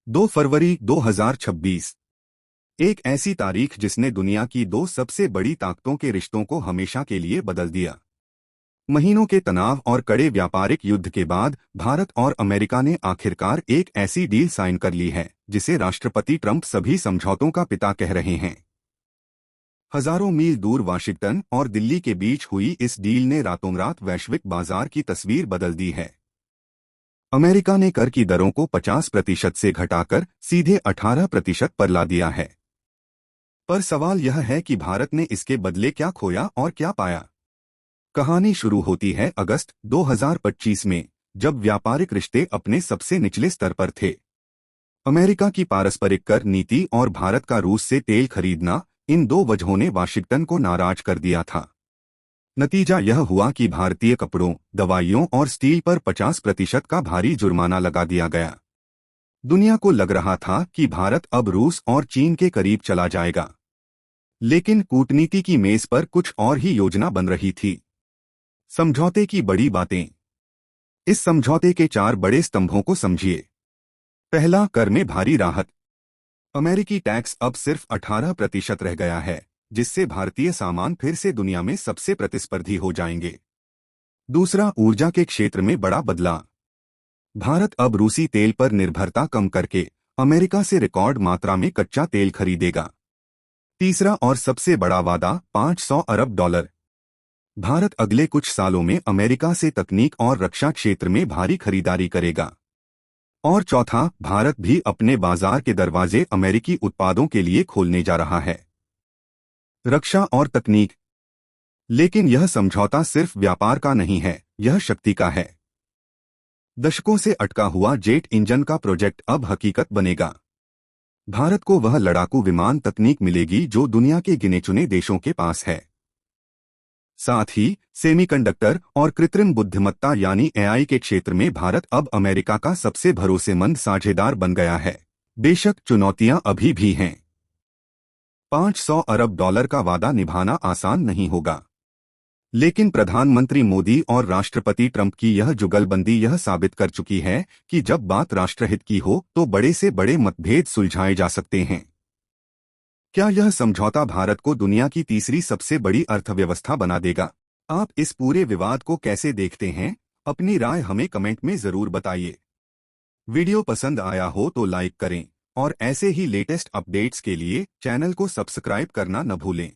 2 फरवरी 2026 एक ऐसी तारीख जिसने दुनिया की दो सबसे बड़ी ताकतों के रिश्तों को हमेशा के लिए बदल दिया। महीनों के तनाव और कड़े व्यापारिक युद्ध के बाद भारत और अमेरिका ने आखिरकार एक ऐसी डील साइन कर ली है जिसे राष्ट्रपति ट्रंप सभी समझौतों का पिता कह रहे हैं। हजारों मील दूर वाशिंगटन और दिल्ली के बीच हुई इस डील ने रातों रात वैश्विक बाजार की तस्वीर बदल दी है। अमेरिका ने कर की दरों को 50% से घटाकर सीधे 18% पर ला दिया है। पर सवाल यह है कि भारत ने इसके बदले क्या खोया और क्या पाया। कहानी शुरू होती है अगस्त 2025 में, जब व्यापारिक रिश्ते अपने सबसे निचले स्तर पर थे। अमेरिका की पारस्परिक कर नीति और भारत का रूस से तेल खरीदना, इन दो वजहों ने वाशिंगटन को नाराज कर दिया था। नतीजा यह हुआ कि भारतीय कपड़ों, दवाइयों और स्टील पर 50% का भारी जुर्माना लगा दिया गया। दुनिया को लग रहा था कि भारत अब रूस और चीन के करीब चला जाएगा, लेकिन कूटनीति की मेज पर कुछ और ही योजना बन रही थी। समझौते की बड़ी बातें। इस समझौते के 4 बड़े स्तंभों को समझिए। पहला, कर में भारी राहत। अमेरिकी टैक्स अब सिर्फ 18% रह गया है, जिससे भारतीय सामान फिर से दुनिया में सबसे प्रतिस्पर्धी हो जाएंगे। दूसरा, ऊर्जा के क्षेत्र में बड़ा बदलाव। भारत अब रूसी तेल पर निर्भरता कम करके अमेरिका से रिकॉर्ड मात्रा में कच्चा तेल खरीदेगा। तीसरा और सबसे बड़ा वादा, $500 अरब। भारत अगले कुछ सालों में अमेरिका से तकनीक और रक्षा क्षेत्र में भारी खरीदारी करेगा। और चौथा, भारत भी अपने बाजार के दरवाजे अमेरिकी उत्पादों के लिए खोलने जा रहा है। रक्षा और तकनीक। लेकिन यह समझौता सिर्फ व्यापार का नहीं है, यह शक्ति का है। दशकों से अटका हुआ जेट इंजन का प्रोजेक्ट अब हकीकत बनेगा। भारत को वह लड़ाकू विमान तकनीक मिलेगी जो दुनिया के गिने चुने देशों के पास है। साथ ही सेमीकंडक्टर और कृत्रिम बुद्धिमत्ता यानी एआई के क्षेत्र में भारत अब अमेरिका का सबसे भरोसेमंद साझेदार बन गया है। बेशक चुनौतियां अभी भी हैं। $500 अरब का वादा निभाना आसान नहीं होगा, लेकिन प्रधानमंत्री मोदी और राष्ट्रपति ट्रंप की यह जुगलबंदी यह साबित कर चुकी है कि जब बात राष्ट्रहित की हो तो बड़े से बड़े मतभेद सुलझाए जा सकते हैं। क्या यह समझौता भारत को दुनिया की तीसरी सबसे बड़ी अर्थव्यवस्था बना देगा? आप इस पूरे विवाद को कैसे देखते हैं? अपनी राय हमें कमेंट में जरूर बताइए। वीडियो पसंद आया हो तो लाइक करें और ऐसे ही लेटेस्ट अपडेट्स के लिए चैनल को सब्सक्राइब करना न भूलें।